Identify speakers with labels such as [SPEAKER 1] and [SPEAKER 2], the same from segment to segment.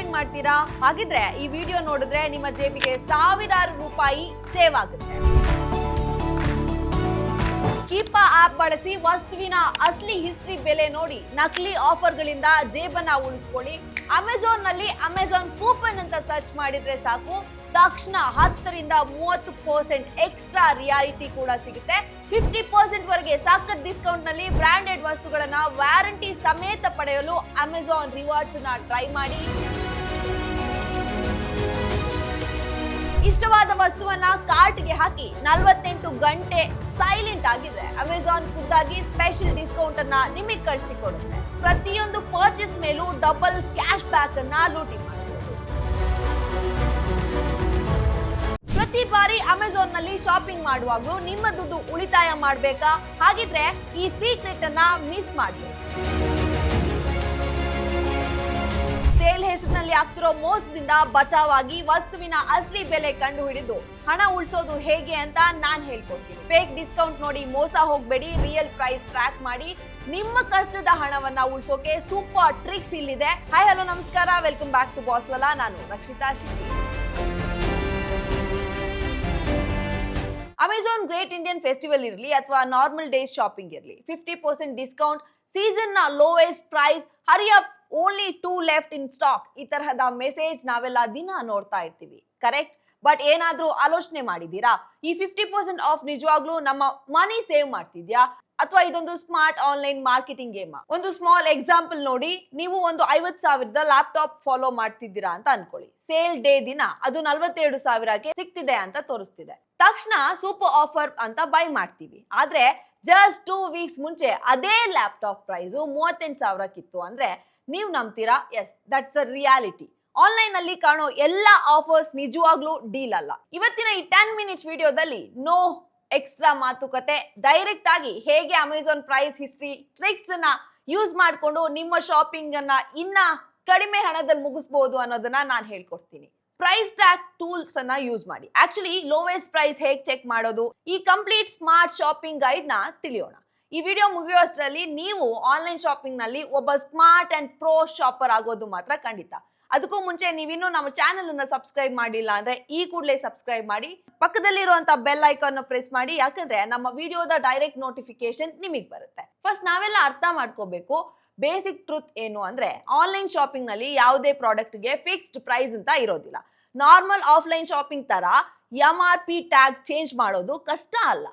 [SPEAKER 1] Shopping ಮಾಡ್ತೀರಾ? ಹಾಗಿದ್ರೆ ಈ ವಿಡಿಯೋ ನೋಡಿದ್ರೆ ನಿಮ್ಮ ಜೇಬಿಗೆ ಸಾವಿರಾರು ರೂಪಾಯಿ ಸೇವ್ ಆಗುತ್ತೆ. ಕೀಪಾ ಆಪ್ ಬಳಸಿ ವಸ್ತುವಿನ ಅಸಲಿ ಹಿಸ್ಟ್ರಿ ಬೆಲೆ ನೋಡಿ ನಕಲಿ ಆಫರ್ಗಳಿಂದ ಜೇಬನ್ನ ಉಳಿಸ್ಕೊಳ್ಳಿ. ಅಮೆಜಾನ್ ನಲ್ಲಿ ಅಮೆಜಾನ್ ಕೂಪನ್ ಅಂತ ಸರ್ಚ್ ಮಾಡಿದ್ರೆ ಸಾಕು, ತಕ್ಷಣ 10ರಿಂದ 30% ಎಕ್ಸ್ಟ್ರಾ ರಿಯಾಯಿತಿ ಕೂಡ ಸಿಗುತ್ತೆ. 50% ವರೆಗೆ ಸಖತ್ ಡಿಸ್ಕೌಂಟ್ ನಲ್ಲಿ ಬ್ರಾಂಡೆಡ್ ವಸ್ತುಗಳನ್ನ ವ್ಯಾರಂಟಿ ಸಮೇತ ಪಡೆಯಲು ಅಮೆಜಾನ್ ರಿವಾರ್ಡ್ಸ್ ನ ಟ್ರೈ ಮಾಡಿ. ಇಷ್ಟವಾದ ವಸ್ತುವನ್ನ ಕಾರ್ಟ್ಗೆ ಹಾಕಿ 48 ಗಂಟೆ ಸೈಲೆಂಟ್ ಆಗಿದ್ರೆ ಅಮೆಜಾನ್ ಖುದ್ದಾಗಿ ಸ್ಪೆಷಲ್ ಡಿಸ್ಕೌಂಟ್ ಅನ್ನ ನಿಮಗೆ ಕಳಿಸಿಕೊಡುತ್ತೆ. ಪ್ರತಿಯೊಂದು ಪರ್ಚೇಸ್ ಮೇಲೂ ಡಬಲ್ ಕ್ಯಾಶ್ ಬ್ಯಾಕ್ ಅನ್ನ ಲೂಟಿ ಮಾಡಬಹುದು. ಪ್ರತಿ ಬಾರಿ ಅಮೆಜಾನ್ ನಲ್ಲಿ ಶಾಪಿಂಗ್ ಮಾಡುವಾಗಲೂ ನಿಮ್ಮ ದುಡ್ಡು ಉಳಿತಾಯ ಮಾಡಬೇಕಾ? ಹಾಗಿದ್ರೆ ಈ ಸೀಕ್ರೆಟ್ ಅನ್ನ ಮಿಸ್ ಮಾಡಬೇಡಿ. ಸೇಲ್ ಹೆಸರಿನಲ್ಲಿ ಆಗ್ತಿರೋ ಮೋಸದಿಂದ ಬಚಾವಾಗಿ ವಸ್ತುವಿನ ಅಸಲಿ ಬೆಲೆ ಕಂಡು ಹಿಡಿದು ಹಣ ಉಳಿಸೋದು ಹೇಗೆ ಅಂತ ನಾನ್ ಹೇಳ್ಕೊಡ್ತೀನಿ. ಫೇಕ್ ಡಿಸ್ಕೌಂಟ್ ನೋಡಿ ಮೋಸ ಹೋಗ್ಬೇಡಿ, ರಿಯಲ್ ಪ್ರೈಸ್ ಟ್ರ್ಯಾಕ್ ಮಾಡಿ ನಿಮ್ಮ ಕಷ್ಟದ ಹಣವನ್ನ ಉಳಿಸೋಕೆ ಸೂಪರ್ ಟ್ರಿಕ್ಸ್ ಇಲ್ಲಿದೆ. ಹಾಯ್ ಹಲೋ ನಮಸ್ಕಾರ, ವೆಲ್ಕಮ್ ಬ್ಯಾಕ್ ಟು ಬಾಸ್ವಾಲಾ. ನಾನು Rakshita Shishi. Amazon great Indian festival ಇರಲಿ ಅಥವಾ ನಾರ್ಮಲ್ ಡೇಸ್ ಶಾಪಿಂಗ್ ಇರಲಿ, 50% ಡಿಸ್ಕೌಂಟ್, ಸೀಸನ್ ನ lowest price, hurry up, only 2 left in stock, ಈ ತರಹದ ಮೆಸೇಜ್ ನಾವೆಲ್ಲ ದಿನ ನೋಡ್ತಾ ಇರ್ತೀವಿ, ಕರೆಕ್ಟ್? ಬಟ್ ಏನಾದ್ರೂ ಆಲೋಚನೆ ಮಾಡಿದೀರಾ, ಈ 50% ಆಫ್ ನಿಜವಾಗ್ಲೂ ನಮ್ಮ ಮನಿ ಸೇವ್ ಮಾಡ್ತಿದ್ಯಾ ಅಥವಾ ಇದೊಂದು ಸ್ಮಾರ್ಟ್ ಆನ್ಲೈನ್ ಮಾರ್ಕೆಟಿಂಗ್ ಗೇಮ್? ಒಂದು ಸ್ಮಾಲ್ ಎಕ್ಸಾಂಪಲ್ ನೋಡಿ. ನೀವು ಒಂದು 50,000ದ ಲ್ಯಾಪ್ಟಾಪ್ ಫಾಲೋ ಮಾಡ್ತಿದ್ದೀರಾ ಅಂತ ಅನ್ಕೊಳ್ಳಿ. ಸೇಲ್ ಡೇ ದಿನ ಅದು 47,000ಕ್ಕೆ ಸಿಗ್ತಿದೆ ಅಂತ ತೋರಿಸ್ತಿದೆ. ತಕ್ಷಣ ಸೂಪರ್ ಆಫರ್ ಅಂತ ಬೈ ಮಾಡ್ತೀವಿ. ಆದ್ರೆ ಜಸ್ಟ್ 2 ವೀಕ್ಸ್ ಮುಂಚೆ ಅದೇ ಲ್ಯಾಪ್ಟಾಪ್ ಪ್ರೈಸ್ 38,000ಕ್ಕಿತ್ತು ಅಂದ್ರೆ ನೀವು ನಂಬ್ತೀರಾ? Yes, that's a reality. Online ಅಲ್ಲಿ ಕಾಣೋ ಎಲ್ಲಾ ಆಫರ್ಸ್ ನಿಜವಾಗ್ಲೂ ಡೀಲ್ ಅಲ್ಲ. ಇವತ್ತಿನ ಈ 10 ಮಿನಿಟ್ಸ್ ವಿಡಿಯೋದಲ್ಲಿ ನೋ ಎಕ್ಸ್ಟ್ರಾ ಮಾತುಕತೆ, ಡೈರೆಕ್ಟ್ ಆಗಿ ಹೇಗೆ ಅಮೆಜಾನ್ ಪ್ರೈಸ್ ಹಿಸ್ಟ್ರಿ ಟ್ರಿಕ್ಸ್ ಅನ್ನ ಯೂಸ್ ಮಾಡ್ಕೊಂಡು ನಿಮ್ಮ ಶಾಪಿಂಗ್ ಅನ್ನ ಇನ್ನ ಕಡಿಮೆ ಹಣದಲ್ಲಿ ಮುಗಿಸಬಹುದು ಅನ್ನೋದನ್ನ ನಾನು ಹೇಳ್ಕೊಡ್ತೀನಿ. ಪ್ರೈಸ್ ಟ್ರ್ಯಾಕ್ ಟೂಲ್ಸ್ ಅನ್ನ ಯೂಸ್ ಮಾಡಿ ಆಕ್ಚುಲಿ ಲೋವೆಸ್ಟ್ ಪ್ರೈಸ್ ಹೇಗೆ ಚೆಕ್ ಮಾಡೋದು, ಈ ಕಂಪ್ಲೀಟ್ ಸ್ಮಾರ್ಟ್ ಶಾಪಿಂಗ್ ಗೈಡ್ ನ ತಿಳಿಯೋಣ. ಈ ವಿಡಿಯೋ ಮುಗಿಯೋಷ್ಟರಲ್ಲಿ ನೀವು ಆನ್ಲೈನ್ ಶಾಪಿಂಗ್ ನಲ್ಲಿ ಒಬ್ಬ ಸ್ಮಾರ್ಟ್ ಅಂಡ್ ಪ್ರೋ ಶಾಪರ್ ಆಗೋದು ಮಾತ್ರ ಖಂಡಿತ. ಅದಕ್ಕೂ ಮುಂಚೆ ನೀವಿನ್ನೂ ನಮ್ಮ ಚಾನೆಲ್ ಅನ್ನ ಸಬ್ಸ್ಕ್ರೈಬ್ ಮಾಡಿಲ್ಲ ಅಂದ್ರೆ ಈ ಕೂಡಲೇ ಸಬ್ಸ್ಕ್ರೈಬ್ ಮಾಡಿ, ಪಕ್ಕದಲ್ಲಿರುವಂತ ಬೆಲ್ ಐಕಾನ್ ಪ್ರೆಸ್ ಮಾಡಿ, ಯಾಕಂದ್ರೆ ನಮ್ಮ ವಿಡಿಯೋದ ಡೈರೆಕ್ಟ್ ನೋಟಿಫಿಕೇಶನ್ ನಿಮಗೆ ಬರುತ್ತೆ. ಫಸ್ಟ್ ನಾವೆಲ್ಲ ಅರ್ಥ ಮಾಡ್ಕೋಬೇಕು ಬೇಸಿಕ್ ಟ್ರೂತ್ ಏನು ಅಂದ್ರೆ, ಆನ್ಲೈನ್ ಶಾಪಿಂಗ್ ನಲ್ಲಿ ಯಾವುದೇ ಪ್ರಾಡಕ್ಟ್ ಗೆ ಫಿಕ್ಸ್ಡ್ ಪ್ರೈಸ್ ಅಂತ ಇರೋದಿಲ್ಲ. ನಾರ್ಮಲ್ ಆಫ್ಲೈನ್ ಶಾಪಿಂಗ್ ತರ MRP ಟ್ಯಾಗ್ ಚೇಂಜ್ ಮಾಡೋದು ಕಷ್ಟ ಅಲ್ಲ.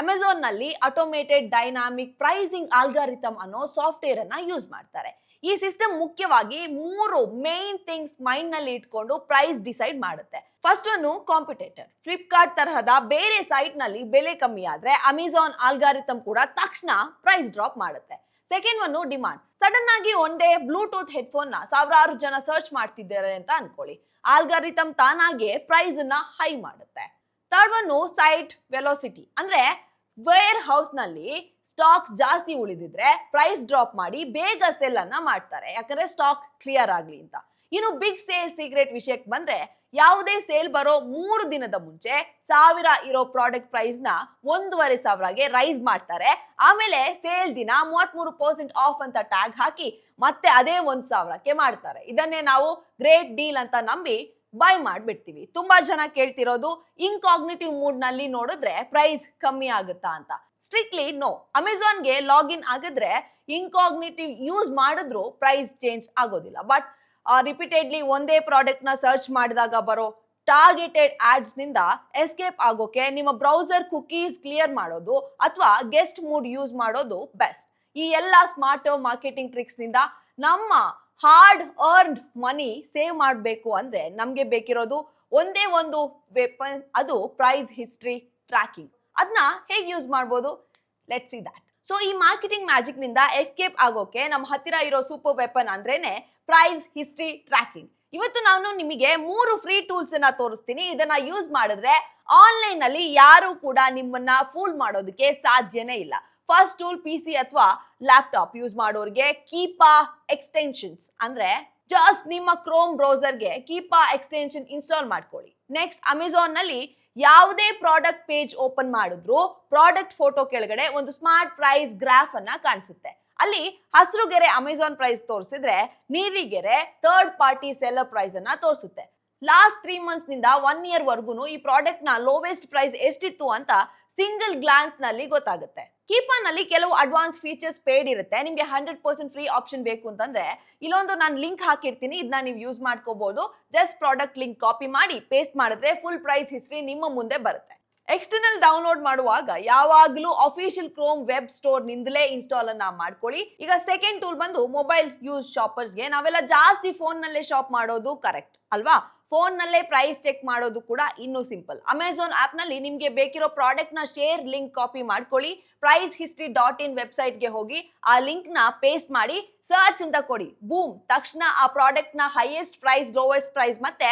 [SPEAKER 1] ಅಮೆಜಾನ್ ನಲ್ಲಿ ಆಟೋಮೇಟೆಡ್ ಡೈನಾಮಿಕ್ ಪ್ರೈಸಿಂಗ್ ಆಲ್ಗಾರಿಥಮ್ ಅನ್ನೋ ಸಾಫ್ಟ್ವೇರ್ ಅನ್ನ ಯೂಸ್ ಮಾಡ್ತಾರೆ. ಈ ಸಿಸ್ಟಮ್ ಮುಖ್ಯವಾಗಿ 3 ಮೇನ್ ಥಿಂಗ್ಸ್ ಮೈಂಡ್ ನಲ್ಲಿ ಇಟ್ಕೊಂಡು ಪ್ರೈಸ್ ಡಿಸೈಡ್ ಮಾಡುತ್ತೆ. ಫಸ್ಟ್ ಒಂದು ಕಾಂಪಿಟೇಟರ್. ಫ್ಲಿಪ್ಕಾರ್ಟ್ ತರಹದ ಬೇರೆ ಸೈಟ್ ನಲ್ಲಿ ಬೆಲೆ ಕಮ್ಮಿ ಆದ್ರೆ ಅಮೆಜಾನ್ ಆಲ್ಗಾರಿಥಮ್ ಕೂಡ ತಕ್ಷಣ ಪ್ರೈಸ್ ಡ್ರಾಪ್ ಮಾಡುತ್ತೆ. ಸೆಕೆಂಡ್ ಒಂದು ಡಿಮಾಂಡ್. ಸಡನ್ ಆಗಿ ಒಂದೇ ಬ್ಲೂಟೂತ್ ಹೆಡ್ಫೋನ್ ನ ಸಾವಿರಾರು ಜನ ಸರ್ಚ್ ಮಾಡ್ತಿದ್ದಾರೆ ಅಂತ ಅನ್ಕೊಳ್ಳಿ, ಆಲ್ಗಾರಿಥಮ್ ತಾನಾಗೆ ಪ್ರೈಸ್ ಅನ್ನ ಹೈ ಮಾಡುತ್ತೆ. ಥರ್ಡ್ ಒನ್ ಸೈಟ್ ವೆಲೋಸಿಟಿ, ಅಂದ್ರೆ ವೇರ್ ಹೌಸ್ ನಲ್ಲಿ ಸ್ಟಾಕ್ ಜಾಸ್ತಿ ಉಳಿದಿದ್ರೆ ಪ್ರೈಸ್ ಡ್ರಾಪ್ ಮಾಡಿ ಬೇಗ ಸೆಲ್ ಅನ್ನ ಮಾಡ್ತಾರೆ, ಯಾಕಂದ್ರೆ ಸ್ಟಾಕ್ ಕ್ಲಿಯರ್ ಆಗ್ಲಿ ಅಂತ. ಇನ್ನು ಬಿಗ್ ಸೇಲ್ ಸೀಕ್ರೆಟ್ ವಿಷಯಕ್ಕೆ ಬಂದ್ರೆ, ಯಾವುದೇ ಸೇಲ್ ಬರೋ 3 ದಿನದ ಮುಂಚೆ 1000 ಇರೋ ಪ್ರಾಡಕ್ಟ್ ಪ್ರೈಸ್ ನ 1,500ಗೆ ರೈಸ್ ಮಾಡ್ತಾರೆ. ಆಮೇಲೆ ಸೇಲ್ ದಿನ 33% ಆಫ್ ಅಂತ ಟ್ಯಾಗ್ ಹಾಕಿ ಮತ್ತೆ ಅದೇ 1,000ಕ್ಕೆ ಮಾಡ್ತಾರೆ. ಇದನ್ನೇ ನಾವು ಗ್ರೇಟ್ ಡೀಲ್ ಅಂತ ನಂಬಿ ಬೈ ಮಾಡ್ಬಿಡ್ತೀವಿ. ತುಂಬಾ ಜನ ಕೇಳ್ತಿರೋದು, ಇನ್ಕಾಗ್ನಿಟಿವ್ ಮೂಡ್ ನಲ್ಲಿ ನೋಡಿದ್ರೆ ಪ್ರೈಸ್ ಕಮ್ಮಿ ಆಗುತ್ತಾ ಅಂತ. Strictly no. ಅಮೆಜಾನ್ಗೆ ಲಾಗಿನ್ ಆಗಿದ್ರೆ ಇನ್ಕಾಗ್ನಿಟಿವ್ ಯೂಸ್ ಮಾಡಿದ್ರು ಪ್ರೈಸ್ ಚೇಂಜ್ ಆಗೋದಿಲ್ಲ. ಬಟ್ ರಿಪೀಟೆಡ್ಲಿ ಒಂದೇ ಪ್ರಾಡಕ್ಟ್ ನ ಸರ್ಚ್ ಮಾಡಿದಾಗ ಬರೋ ಟಾರ್ಗೆಟೆಡ್ ಆಡ್ಸ್ ನಿಂದ ಎಸ್ಕೇಪ್ ಆಗೋಕೆ ನಿಮ್ಮ ಬ್ರೌಸರ್ ಕುಕೀಸ್ ಕ್ಲಿಯರ್ ಮಾಡೋದು ಅಥವಾ ಗೆಸ್ಟ್ ಮೂಡ್ ಯೂಸ್ ಮಾಡೋದು ಬೆಸ್ಟ್. ಈ ಎಲ್ಲಾ ಸ್ಮಾರ್ಟ್ ಮಾರ್ಕೆಟಿಂಗ್ ಟ್ರಿಕ್ಸ್ ನಿಂದ ನಮ್ಮ ಹಾರ್ಡ್ ಅರ್ನ್ಡ್ ಮನಿ ಸೇವ್ ಮಾಡಬೇಕು ಅಂದ್ರೆ ನಮ್ಗೆ ಬೇಕಿರೋದು ಒಂದೇ ಒಂದು ವೆಪನ್, ಅದು ಪ್ರೈಸ್ ಹಿಸ್ಟ್ರಿ ಟ್ರ್ಯಾಕಿಂಗ್. ಅದನ್ನ ಹೇಗೆ ಯೂಸ್ ಮಾಡ್ಬೋದು? Let's see that. ಸೊ ಈ ಮಾರ್ಕೆಟಿಂಗ್ ಮ್ಯಾಜಿಕ್ ನಿಂದ ಎಸ್ಕೇಪ್ ಆಗೋಕೆ ನಮ್ಮ ಹತ್ತಿರ ಇರೋ ಸೂಪರ್ ವೆಪನ್ ಅಂದ್ರೇನೆ ಪ್ರೈಸ್ ಹಿಸ್ಟ್ರಿ ಟ್ರ್ಯಾಕಿಂಗ್. ಇವತ್ತು ನಾನು ನಿಮಗೆ 3 ಫ್ರೀ ಟೂಲ್ಸ್ ಅನ್ನ ತೋರಿಸ್ತೀನಿ. ಇದನ್ನ ಯೂಸ್ ಮಾಡಿದ್ರೆ ಆನ್ಲೈನ್ ನಲ್ಲಿ ಯಾರು ಕೂಡ ನಿಮ್ಮನ್ನ ಫೂಲ್ ಮಾಡೋದಕ್ಕೆ ಸಾಧ್ಯನೇ ಇಲ್ಲ. ಫಸ್ಟ್ ಟೂಲ್ PC ಅಥವಾ ಲ್ಯಾಪ್ಟಾಪ್ ಯೂಸ್ ಮಾಡೋರಿಗೆ ಕೀಪಾ ಎಕ್ಸ್ಟೆನ್ಷನ್ಸ್, ಅಂದ್ರೆ ಜಸ್ಟ್ ನಿಮ್ಮ ಕ್ರೋಮ್ ಬ್ರೌಸರ್ಗೆ ಕೀಪಾ ಎಕ್ಸ್ಟೆನ್ಷನ್ ಇನ್ಸ್ಟಾಲ್ ಮಾಡ್ಕೊಳ್ಳಿ. ನೆಕ್ಸ್ಟ್ ಅಮೆಜಾನ್ ನಲ್ಲಿ ಯಾವುದೇ ಪ್ರಾಡಕ್ಟ್ ಪೇಜ್ ಓಪನ್ ಮಾಡಿದ್ರು ಪ್ರಾಡಕ್ಟ್ ಫೋಟೋ ಕೆಳಗಡೆ ಒಂದು ಸ್ಮಾರ್ಟ್ ಪ್ರೈಸ್ ಗ್ರಾಫ್ ಅನ್ನ ಕಾಣಿಸುತ್ತೆ. ಅಲ್ಲಿ ಹಸಿರುಗೆರೆ ಅಮೆಝಾನ್ ಪ್ರೈಸ್ ತೋರಿಸಿದ್ರೆ ನೀಲಿಗೆರೆ ಥರ್ಡ್ ಪಾರ್ಟಿ ಸೆಲ್ಲರ್ ಪ್ರೈಸ್ ಅನ್ನ ತೋರಿಸುತ್ತೆ. ಲಾಸ್ಟ್ 3 months ನಿಂದ 1 year ವರ್ಗುನು ಈ ಪ್ರಾಡಕ್ಟ್ ನ ಲೋವೆಸ್ಟ್ ಪ್ರೈಸ್ ಎಷ್ಟಿತ್ತು ಅಂತ ಸಿಂಗಲ್ ಗ್ಲಾನ್ಸ್ ನಲ್ಲಿ ಗೊತ್ತಾಗುತ್ತೆ. ಕೀಪಾನ್ ನಲ್ಲಿ ಕೆಲವು ಅಡ್ವಾನ್ಸ್ ಫೀಚರ್ಸ್ ಪೇಡ್ ಇರುತ್ತೆ. ನಿಮ್ಗೆ 100% ಫ್ರೀ ಆಪ್ಷನ್ ಬೇಕು ಅಂತಂದ್ರೆ ಇಲ್ಲೊಂದು ನಾನು ಲಿಂಕ್ ಹಾಕಿರ್ತೀನಿ, ಇದನ್ನ ನೀವು ಯೂಸ್ ಮಾಡ್ಕೋಬಹುದು. ಜಸ್ಟ್ ಪ್ರಾಡಕ್ಟ್ ಲಿಂಕ್ ಕಾಪಿ ಮಾಡಿ ಪೇಸ್ಟ್ ಮಾಡಿದ್ರೆ ಫುಲ್ ಪ್ರೈಸ್ ಹಿಸ್ಟ್ರಿ ನಿಮ್ಮ ಮುಂದೆ ಬರುತ್ತೆ. ಎಕ್ಸ್ಟರ್ನಲ್ ಡೌನ್ಲೋಡ್ ಮಾಡುವಾಗ ಯಾವಾಗಲೂ ಅಫಿಷಿಯಲ್ ಕ್ರೋಮ್ ವೆಬ್ ಸ್ಟೋರ್ ನಿಂದಲೇ ಇನ್ಸ್ಟಾಲ್ ಅನ್ನ ಮಾಡ್ಕೊಳ್ಳಿ. ಈಗ ಸೆಕೆಂಡ್ ಟೂಲ್ ಬಂದು ಮೊಬೈಲ್ ಯೂಸ್ ಶಾಪರ್ಸ್ಗೆ. ನಾವೆಲ್ಲ ಜಾಸ್ತಿ ಫೋನ್ ನಲ್ಲೇ ಶಾಪ್ ಮಾಡೋದು ಕರೆಕ್ಟ್ ಅಲ್ವಾ? ಫೋನ್ ನಲ್ಲೇ ಪ್ರೈಸ್ ಚೆಕ್ ಮಾಡೋದು ಕೂಡ ಇನ್ನೂ ಸಿಂಪಲ್. ಅಮೆಝಾನ್ ಆಪ್ ನಲ್ಲಿ ನಿಮ್ಗೆ ಬೇಕಿರೋ ಪ್ರಾಡಕ್ಟ್ ನ ಶೇರ್ ಲಿಂಕ್ ಕಾಪಿ ಮಾಡ್ಕೊಳ್ಳಿ. pricehistory.in ವೆಬ್ಸೈಟ್ ಗೆ ಹೋಗಿ ಆ ಲಿಂಕ್ ನ ಪೇಸ್ಟ್ ಮಾಡಿ ಸರ್ಚ್ ಅಂತ ಕೊಡಿ. ಬೂಮ್, ತಕ್ಷಣ ಆ ಪ್ರಾಡಕ್ಟ್ ನ ಹೈಯೆಸ್ಟ್ ಪ್ರೈಸ್, ಲೋವೆಸ್ಟ್ ಪ್ರೈಸ್ ಮತ್ತೆ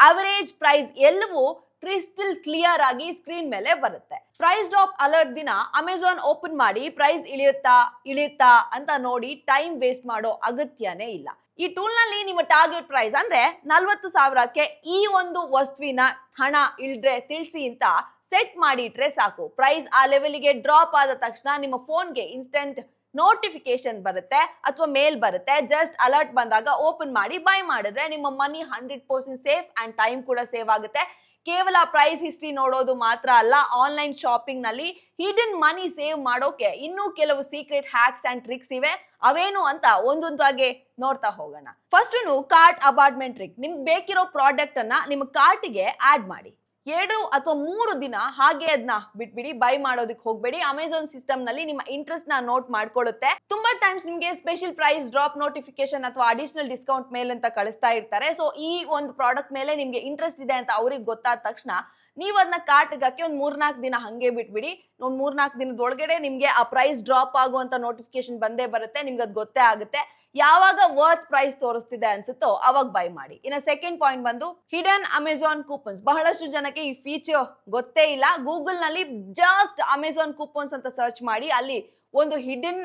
[SPEAKER 1] ಅವರೇಜ್ ಪ್ರೈಸ್ ಎಲ್ಲವೂ ಕ್ರಿಸ್ಟಲ್ ಕ್ಲಿಯರ್ ಆಗಿ ಸ್ಕ್ರೀನ್ ಮೇಲೆ ಬರುತ್ತೆ. ಪ್ರೈಸ್ ಡ್ರಾಪ್ ಅಲರ್ಟ್ ದಿನ ಅಮೆಝಾನ್ ಓಪನ್ ಮಾಡಿ ಪ್ರೈಸ್ ಇಳಿಯುತ್ತಾ ಅಂತ ನೋಡಿ ಟೈಮ್ ವೇಸ್ಟ್ ಮಾಡೋ ಅಗತ್ಯನೇ ಇಲ್ಲ. ಈ ಟೂಲ್ ನಲ್ಲಿ ನಿಮ್ಮ ಟಾರ್ಗೆಟ್ ಪ್ರೈಸ್ ಅಂದ್ರೆ 40,000ಕ್ಕೆ ಈ ಒಂದು ವಸ್ತುವಿನ ಹಣ ಇಳ್ದ್ರೆ ತಿಳಿಸಿ ಅಂತ ಸೆಟ್ ಮಾಡಿ ಇಟ್ರೆ ಸಾಕು. ಪ್ರೈಸ್ ಆ ಲೆವೆಲ್ಗೆ ಡ್ರಾಪ್ ಆದ ತಕ್ಷಣ ನಿಮ್ಮ ಫೋನ್ಗೆ ಇನ್ಸ್ಟೆಂಟ್ ನೋಟಿಫಿಕೇಶನ್ ಬರುತ್ತೆ ಅಥವಾ ಮೇಲ್ ಬರುತ್ತೆ. ಜಸ್ಟ್ ಅಲರ್ಟ್ ಬಂದಾಗ ಓಪನ್ ಮಾಡಿ ಬೈ ಮಾಡಿದ್ರೆ ನಿಮ್ಮ ಮನಿ 100% ಸೇಫ್ ಅಂಡ್ ಟೈಮ್ ಕೂಡ ಸೇವ್ ಆಗುತ್ತೆ. ಕೇವಲ ಪ್ರೈಸ್ ಹಿಸ್ಟ್ರಿ ನೋಡೋದು ಮಾತ್ರ ಅಲ್ಲ, ಆನ್ಲೈನ್ ಶಾಪಿಂಗ್ ನಲ್ಲಿ ಹಿಡನ್ ಮನಿ ಸೇವ್ ಮಾಡೋಕೆ ಇನ್ನೂ ಕೆಲವು ಸೀಕ್ರೆಟ್ ಹ್ಯಾಕ್ಸ್ ಅಂಡ್ ಟ್ರಿಕ್ಸ್ ಇವೆ. ಅವೇನು ಅಂತ ಒಂದೊಂದಾಗಿ ನೋಡ್ತಾ ಹೋಗೋಣ. First cart abandonment trick. ನಿಮ್ಗೆ ಬೇಕಿರೋ ಪ್ರಾಡಕ್ಟ್ ಅನ್ನ ನಿಮ್ಮ ಕಾರ್ಟ್ಗೆ ಆಡ್ ಮಾಡಿ. 2 ಅಥವಾ 3 ದಿನ ಹಾಗೆ ಅದನ್ನ ಬಿಟ್ಬಿಡಿ, ಬೈ ಮಾಡೋದಕ್ಕೆ ಹೋಗ್ಬೇಡಿ. ಅಮೆಝಾನ್ ಸಿಸ್ಟಮ್ ನಲ್ಲಿ ನಿಮ್ಮ ಇಂಟ್ರೆಸ್ಟ್ ನ ನೋಟ್ ಮಾಡ್ಕೊಳ್ಳುತ್ತೆ. ತುಂಬಾ ಟೈಮ್ಸ್ ನಿಮ್ಗೆ ಸ್ಪೆಷಲ್ ಪ್ರೈಸ್ ಡ್ರಾಪ್ ನೋಟಿಫಿಕೇಶನ್ ಅಥವಾ ಅಡಿಷನಲ್ ಡಿಸ್ಕೌಂಟ್ ಮೇಲ್ ಅಂತ ಕಳಿಸ್ತಾ ಇರ್ತಾರೆ. ಸೊ ಈ ಒಂದು ಪ್ರಾಡಕ್ಟ್ ಮೇಲೆ ನಿಮ್ಗೆ ಇಂಟ್ರೆಸ್ಟ್ ಇದೆ ಅಂತ ಅವ್ರಿಗೆ ಗೊತ್ತಾದ ತಕ್ಷಣ ನೀವು ಅದನ್ನ ಕಾರ್ಟ್ಗೆ ಹಾಕಿ ಒಂದು 3-4 ದಿನ ಹಂಗೆ ಬಿಟ್ಬಿಡಿ. ಒಂದು 3-4 ದಿನದೊಳಗಡೆ ನಿಮ್ಗೆ ಆ ಪ್ರೈಸ್ ಡ್ರಾಪ್ ಆಗುವಂತ ನೋಟಿಫಿಕೇಶನ್ ಬಂದೇ ಬರುತ್ತೆ. ನಿಮ್ಗೆ ಅದು ಗೊತ್ತೇ ಆಗುತ್ತೆ. ಯಾವಾಗ ವರ್ತ್ ಪ್ರೈಸ್ ತೋರಿಸ್ತಿದೆ ಅನ್ಸುತ್ತೋ ಅವಾಗ ಬೈ ಮಾಡಿ. ಇನ್ನು ಸೆಕೆಂಡ್ ಪಾಯಿಂಟ್ ಬಂದು ಹಿಡನ್ ಅಮೆಝಾನ್ ಕೂಪನ್ಸ್. ಬಹಳಷ್ಟು ಜನಕ್ಕೆ ಈ ಫೀಚರ್ ಗೊತ್ತೇ ಇಲ್ಲ. ಗೂಗಲ್ ನಲ್ಲಿ ಜಸ್ಟ್ ಅಮೆಝಾನ್ ಕೂಪನ್ಸ್ ಅಂತ ಸರ್ಚ್ ಮಾಡಿ ಅಲ್ಲಿ ಒಂದು ಹಿಡನ್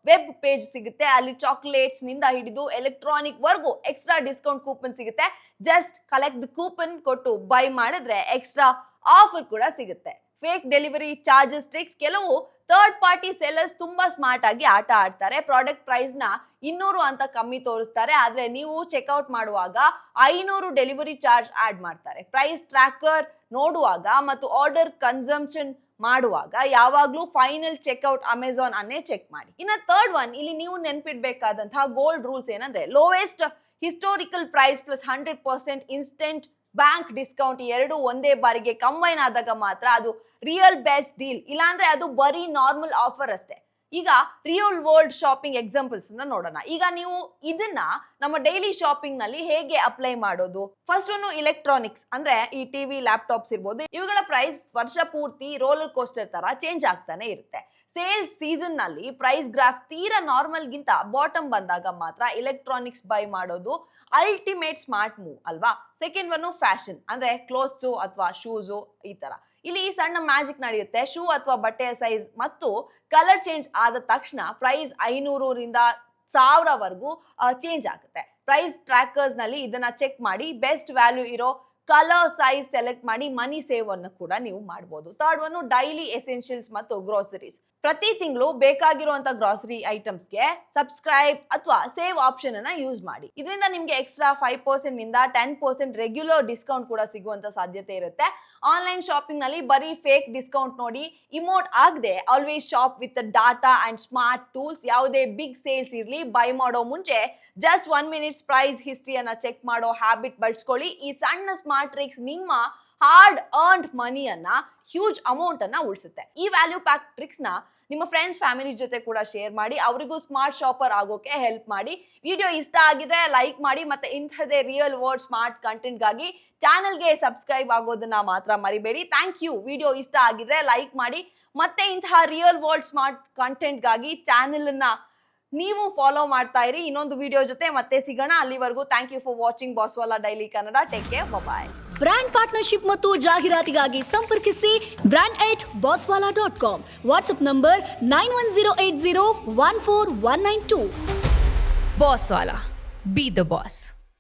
[SPEAKER 1] ವೆಬ್ ಪೇಜ್ ಸಿಗುತ್ತೆ. ಅಲ್ಲಿ ಚಾಕ್ಲೇಟ್ಸ್ ನಿಂದ ಹಿಡಿದು ಎಲೆಕ್ಟ್ರಾನಿಕ್ ವರ್ಗೂ ಎಕ್ಸ್ಟ್ರಾ ಡಿಸ್ಕೌಂಟ್ ಕೂಪನ್ ಸಿಗುತ್ತೆ. ಜಸ್ಟ್ ಕಲೆಕ್ಟ್ ದ ಕೂಪನ್ ಕೊಟ್ಟು ಬೈ ಮಾಡಿದ್ರೆ ಎಕ್ಸ್ಟ್ರಾ ಆಫರ್ ಕೂಡ ಸಿಗುತ್ತೆ. Fake delivery charges tricks. ಕೆಲವು ಥರ್ಡ್ ಪಾರ್ಟಿ ಸೆಲ್ಲರ್ಸ್ ತುಂಬಾ ಸ್ಮಾರ್ಟ್ ಆಗಿ ಆಟ ಆಡ್ತಾರೆ. ಪ್ರಾಡಕ್ಟ್ ಪ್ರೈಸ್ ನ 200 ಅಂತ ಕಮ್ಮಿ ತೋರಿಸ್ತಾರೆ, ಆದ್ರೆ ನೀವು ಚೆಕ್ಔಟ್ ಮಾಡುವಾಗ 500 ಡೆಲಿವರಿ ಚಾರ್ಜ್ ಆಡ್ ಮಾಡ್ತಾರೆ. ಪ್ರೈಸ್ ಟ್ರ್ಯಾಕರ್ ನೋಡುವಾಗ ಮತ್ತು ಆರ್ಡರ್ ಕನ್ಸಂಪ್ಷನ್ ಮಾಡುವಾಗ ಯಾವಾಗ್ಲೂ ಫೈನಲ್ ಚೆಕ್ಔಟ್ ಅಮೆಝಾನ್ ಅನ್ನೇ ಚೆಕ್ ಮಾಡಿ. ಇನ್ನ ಥರ್ಡ್ ಒನ್, ಇಲ್ಲಿ ನೀವು ನೆನ್ಪಿಡ್ಬೇಕಾದಂತಹ ಗೋಲ್ಡ್ ರೂಲ್ಸ್ ಏನಂದ್ರೆ lowest historical price plus 100% instant bank discount ಎರಡು ಒಂದೇ ಬಾರಿಗೆ ಕಂಬೈನ್ ಆದಾಗ ಮಾತ್ರ ಅದು ರಿಯಲ್ ಬೆಸ್ಟ್ ಡೀಲ್. ಇಲ್ಲಾಂದ್ರೆ ಅದು ಬರೀ ನಾರ್ಮಲ್ ಆಫರ್ ಅಷ್ಟೇ. ಈಗ ರಿಯಲ್ ವರ್ಲ್ಡ್ ಶಾಪಿಂಗ್ ಎಕ್ಸಾಂಪಲ್ಸ್ ನೋಡೋಣ. ಈಗ ನೀವು ಇದನ್ನ ನಮ್ಮ ಡೈಲಿ ಶಾಪಿಂಗ್ ನಲ್ಲಿ ಹೇಗೆ ಅಪ್ಲೈ ಮಾಡೋದು? ಫಸ್ಟ್ ಒಂದು ಇಲೆಕ್ಟ್ರಾನಿಕ್ಸ್ ಅಂದ್ರೆ ಈ ಟಿವಿ, ಲ್ಯಾಪ್ಟಾಪ್ಸ್ ಇರ್ಬೋದು. ಇವುಗಳ ಪ್ರೈಸ್ ವರ್ಷ ಪೂರ್ತಿ ರೋಲರ್ ಕೋಸ್ಟರ್ ತರ ಚೇಂಜ್ ಆಗ್ತಾನೆ ಇರುತ್ತೆ. ಸೇಲ್ಸ್ ಸೀಸನ್ ನಲ್ಲಿ ಪ್ರೈಸ್ ಗ್ರಾಫ್ ತೀರಾ ನಾರ್ಮಲ್ ಗಿಂತ ಬಾಟಮ್ ಬಂದಾಗ ಮಾತ್ರ ಇಲೆಕ್ಟ್ರಾನಿಕ್ಸ್ ಬೈ ಮಾಡೋದು ಅಲ್ಟಿಮೇಟ್ ಸ್ಮಾರ್ಟ್ ಮೂವ್ ಅಲ್ವಾ? ಸೆಕೆಂಡ್ ಒನ್ ಫ್ಯಾಷನ್ ಅಂದ್ರೆ ಕ್ಲೋತ್ಸು ಅಥವಾ ಶೂಸು. ಈ ತರ ಇಲ್ಲಿ ಸಣ್ಣ ಮ್ಯಾಜಿಕ್ ನಡೆಯುತ್ತೆ. ಶೂ ಅಥವಾ ಬಟ್ಟೆಯ ಸೈಜ್ ಮತ್ತು ಕಲರ್ ಚೇಂಜ್ ಆದ ತಕ್ಷಣ ಪ್ರೈಸ್ 500ರಿಂದ 1000ವರೆಗೂ ಚೇಂಜ್ ಆಗುತ್ತೆ. ಪ್ರೈಸ್ ಟ್ರ್ಯಾಕರ್ಸ್ ನಲ್ಲಿ ಇದನ್ನ ಚೆಕ್ ಮಾಡಿ ಬೆಸ್ಟ್ ವ್ಯಾಲ್ಯೂ ಇರೋ ಕಲರ್ ಸೈಜ್ ಸೆಲೆಕ್ಟ್ ಮಾಡಿ ಮನಿ ಸೇವ್ ಅನ್ನು ಕೂಡ ನೀವು ಮಾಡಬಹುದು. ಥರ್ಡ್ ಒನ್ ಡೈಲಿ ಎಸೆನ್ಷಿಯಲ್ಸ್ ಮತ್ತು ಗ್ರೋಸರೀಸ್. ಪ್ರತಿ ತಿಂಗಳು ಬೇಕಾಗಿರುವಂತ ಗ್ರಾಸರಿ ಐಟಮ್ಸ್ಗೆ ಸಬ್ಸ್ಕ್ರೈಬ್ ಅಥವಾ ಸೇವ್ ಆಪ್ಷನ್ ಅನ್ನ ಯೂಸ್ ಮಾಡಿ. ಇದರಿಂದ ನಿಮ್ಗೆ ಎಕ್ಸ್ಟ್ರಾ 5% ನಿಂದ 10% ರೆಗ್ಯುಲರ್ ಡಿಸ್ಕೌಂಟ್ ಕೂಡ ಸಿಗುವಂತ ಸಾಧ್ಯತೆ ಇರುತ್ತೆ. ಆನ್ಲೈನ್ ಶಾಪಿಂಗ್ ನಲ್ಲಿ ಬರೀ ಫೇಕ್ ಡಿಸ್ಕೌಂಟ್ ನೋಡಿ ಇಮೋಟ್ ಆಗದೆ always shop with data and smart tools. ಯಾವುದೇ ಬಿಗ್ ಸೇಲ್ಸ್ ಇರ್ಲಿ, ಬೈ ಮಾಡೋ ಮುಂಚೆ ಜಸ್ಟ್ 1 minute ಪ್ರೈಸ್ ಹಿಸ್ಟ್ರಿಯನ್ನ ಚೆಕ್ ಮಾಡೋ ಹ್ಯಾಬಿಟ್ ಬಳಸ್ಕೊಳ್ಳಿ. ಈ ಸಣ್ಣ ಸ್ಮಾರ್ಟ್ ಟ್ರಿಕ್ಸ್ ನಿಮ್ಮ ಹಾರ್ಡ್ ಅರ್ನ್ಡ್ ಮನಿಯನ್ನ ಹ್ಯೂಜ್ ಅಮೌಂಟ್ ಅನ್ನ ಉಳಿಸುತ್ತೆ. ಈ ವ್ಯಾಲ್ಯೂ ಪ್ಯಾಕ್ ಟ್ರಿಕ್ಸ್ ನ ನಿಮ್ಮ ಫ್ರೆಂಡ್ಸ್, ಫ್ಯಾಮಿಲಿ ಜೊತೆ ಕೂಡ ಶೇರ್ ಮಾಡಿ. ಅವರಿಗೂ ಸ್ಮಾರ್ಟ್ ಶಾಪರ್ ಆಗೋಕೆ ಹೆಲ್ಪ್ ಮಾಡಿ. ವಿಡಿಯೋ ಇಷ್ಟ ಆಗಿದ್ರೆ ಲೈಕ್ ಮಾಡಿ. ಮತ್ತೆ ಇಂಥದೇ ರಿಯಲ್ ವರ್ಲ್ಡ್ ಸ್ಮಾರ್ಟ್ ಕಂಟೆಂಟ್ ಗಾಗಿ ಚಾನೆಲ್ಗೆ ಸಬ್ಸ್ಕ್ರೈಬ್ ಆಗೋದನ್ನ ಮಾತ್ರ ಮರಿಬೇಡಿ. Thank you. ವಿಡಿಯೋ ಇಷ್ಟ ಆಗಿದ್ರೆ ಲೈಕ್ ಮಾಡಿ. ಮತ್ತೆ ಇಂತಹ ರಿಯಲ್ ವರ್ಲ್ಡ್ ಸ್ಮಾರ್ಟ್ ಕಂಟೆಂಟ್ ಗಾಗಿ ಚಾನೆಲ್ ಅನ್ನ ನೀವು ಫಾಲೋ ಮಾಡ್ತಾ ಇರಿ. ಇನ್ನೊಂದು ವಿಡಿಯೋ ಜೊತೆ ಮತ್ತೆ ಸಿಗೋಣ. ಅಲ್ಲಿವರೆಗೂ thank you for watching Bosswala daily Kannada. Take care, bye.
[SPEAKER 2] Brand partnership ಮತ್ತು ಜಾಹೀರಾತಿಗಾಗಿ ಸಂಪರ್ಕಿಸಿ brand@bosswala.com. WhatsApp number 9108014192.
[SPEAKER 3] Bosswala. Be the boss.